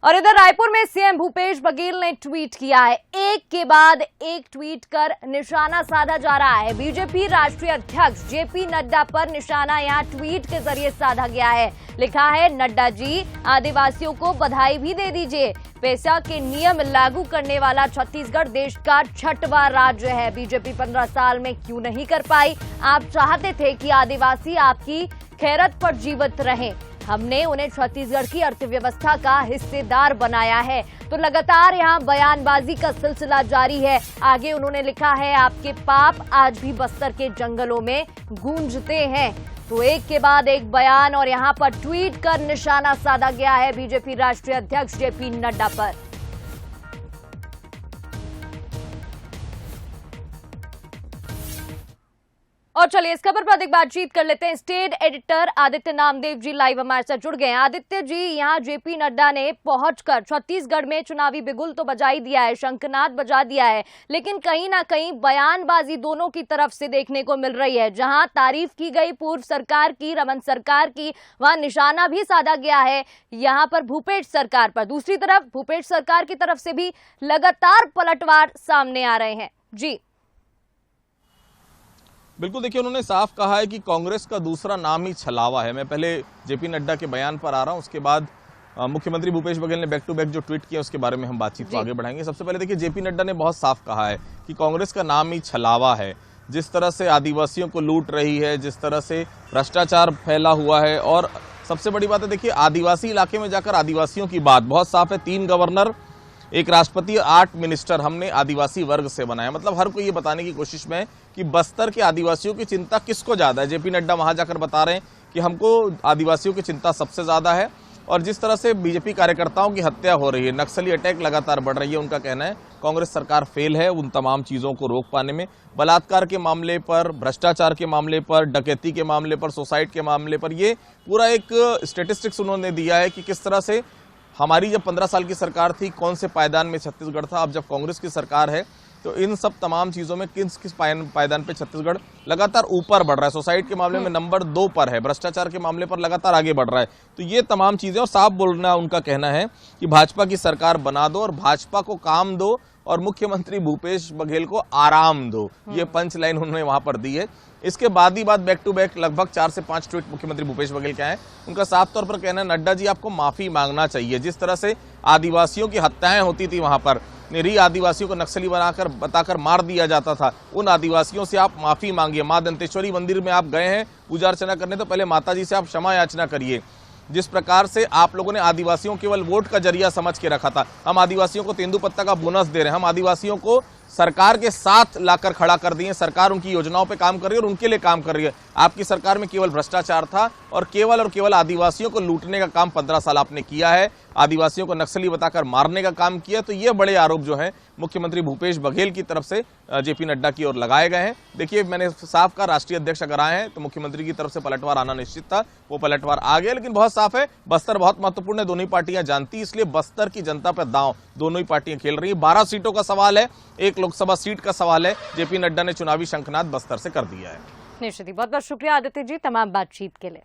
और इधर रायपुर में सीएम भूपेश बघेल ने ट्वीट किया है। एक के बाद एक ट्वीट कर निशाना साधा जा रहा है। बीजेपी राष्ट्रीय अध्यक्ष जेपी नड्डा पर निशाना यहां ट्वीट के जरिए साधा गया है। लिखा है, नड्डा जी आदिवासियों को बधाई भी दे दीजिए। पेसा के नियम लागू करने वाला छत्तीसगढ़ देश का 6वां राज्य है। बीजेपी 15 साल में क्यों नहीं कर पाई? आप चाहते थे कि आदिवासी आपकी खैरत पर जीवित रहें। हमने उन्हें छत्तीसगढ़ की अर्थव्यवस्था का हिस्सेदार बनाया है। तो लगातार यहां बयानबाजी का सिलसिला जारी है। आगे उन्होंने लिखा है, आपके पाप आज भी बस्तर के जंगलों में गूंजते हैं। तो एक के बाद एक बयान और यहां पर ट्वीट कर निशाना साधा गया है बीजेपी राष्ट्रीय अध्यक्ष जेपी नड्डा पर। और चलिए इस खबर पर अधिक बातचीत कर लेते हैं। State editor Aditya Namdev ji live हमारे साथ जुड़ गए हैं। आदित्य जी, यहाँ जेपी नड्डा ने पहुंचकर छत्तीसगढ़ में चुनावी बिगुल तो बजा ही दिया है, शंखनाद बजा दिया है, लेकिन कहीं ना कहीं बयानबाजी दोनों की तरफ से देखने को मिल रही है। जहां तारीफ की गई पूर्व सरकार की, रमन सरकार की, वहां निशाना भी साधा गया है यहाँ पर भूपेश सरकार पर। दूसरी तरफ भूपेश सरकार की तरफ से भी लगातार पलटवार सामने आ रहे हैं। जी बिल्कुल, देखिए उन्होंने साफ कहा है कि कांग्रेस का दूसरा नाम ही छलावा है। मैं पहले जेपी नड्डा के बयान पर आ रहा हूं, उसके बाद मुख्यमंत्री भूपेश बघेल ने बैक टू बैक जो ट्वीट किया उसके बारे में हम बातचीत को आगे बढ़ाएंगे। सबसे पहले देखिए, जेपी नड्डा ने बहुत साफ कहा है कि कांग्रेस का नाम ही छलावा है। जिस तरह से आदिवासियों को लूट रही है, जिस तरह से भ्रष्टाचार फैला हुआ है, और सबसे बड़ी बात है देखिए, आदिवासी इलाके में जाकर आदिवासियों की बात बहुत साफ है। 3 गवर्नर, 1 राष्ट्रपति, 8 मिनिस्टर हमने आदिवासी वर्ग से बनाया। मतलब हर कोई ये बताने की कोशिश में कि बस्तर के आदिवासियों की चिंता किसको ज्यादा है। जेपी नड्डा वहां जाकर बता रहे हैं कि हमको आदिवासियों की चिंता सबसे ज्यादा है। और जिस तरह से बीजेपी कार्यकर्ताओं की हत्या हो रही है, नक्सली अटैक लगातार बढ़ रही है, उनका कहना है कांग्रेस सरकार फेल है उन तमाम चीजों को रोक पाने में। बलात्कार के मामले पर, भ्रष्टाचार के मामले पर, डकैती के मामले पर, सुसाइड के मामले पर, ये पूरा एक स्टेटिस्टिक्स उन्होंने दिया है कि किस तरह से हमारी जब 15 साल की सरकार थी, कौन से पायदान में छत्तीसगढ़ था। अब जब कांग्रेस की सरकार है तो इन सब तमाम चीजों में किस पायदान पे छत्तीसगढ़ लगातार ऊपर बढ़ रहा है। सुसाइड के मामले में नंबर 2 पर है, भ्रष्टाचार के मामले पर लगातार आगे बढ़ रहा है। तो ये तमाम चीजें, और साफ बोलना उनका कहना है कि भाजपा की सरकार बना दो और भाजपा को काम दो और मुख्यमंत्री भूपेश बघेल को आराम दो। ये पंच लाइन उन्होंने वहां पर दी है। इसके बाद ही बैक टू बैक लगभग 4 से 5 ट्वीट मुख्यमंत्री भूपेश बघेल के आए। उनका साफ तौर पर कहना है, नड्डा जी आपको माफी मांगना चाहिए। जिस तरह से आदिवासियों की हत्याएं होती थी वहां पर, निरीह आदिवासियों को नक्सली बताकर मार दिया जाता था, उन आदिवासियों से आप माफी मांगिए। मां दंतेश्वरी मंदिर में आप गए हैं पूजा अर्चना करने, तो पहले माता जी से आप क्षमा याचना करिए। जिस प्रकार से आप लोगों ने आदिवासियों केवल वोट का जरिया समझ के रखा था, हम आदिवासियों को तेंदुपत्ता का बोनस दे रहे हैं, हम आदिवासियों को सरकार के साथ लाकर खड़ा कर दिए। सरकार उनकी योजनाओं पे काम कर रही है और उनके लिए काम कर रही है। आपकी सरकार में केवल भ्रष्टाचार था और केवल आदिवासियों को लूटने का काम 15 साल आपने किया है, आदिवासियों को नक्सली बताकर मारने का काम किया। तो ये बड़े आरोप जो हैं मुख्यमंत्री भूपेश बघेल की तरफ से जेपी नड्डा की ओर लगाए गए हैं। देखिए, मैंने साफ कहा, राष्ट्रीय अध्यक्ष अगर आए हैं तो मुख्यमंत्री की तरफ से पलटवार आना निश्चित था, वो पलटवार आ गया। लेकिन बहुत साफ है, बस्तर बहुत महत्वपूर्ण है, दोनों ही पार्टियां जानती, इसलिए बस्तर की जनता पर दांव दोनों ही पार्टियां खेल रही है। 12 सीटों का सवाल है, 1 लोकसभा सीट का सवाल है। जेपी नड्डा ने चुनावी शंखनाद बस्तर से कर दिया है। निश्चित ही बहुत बहुत शुक्रिया आदित्य जी तमाम बातचीत के लिए।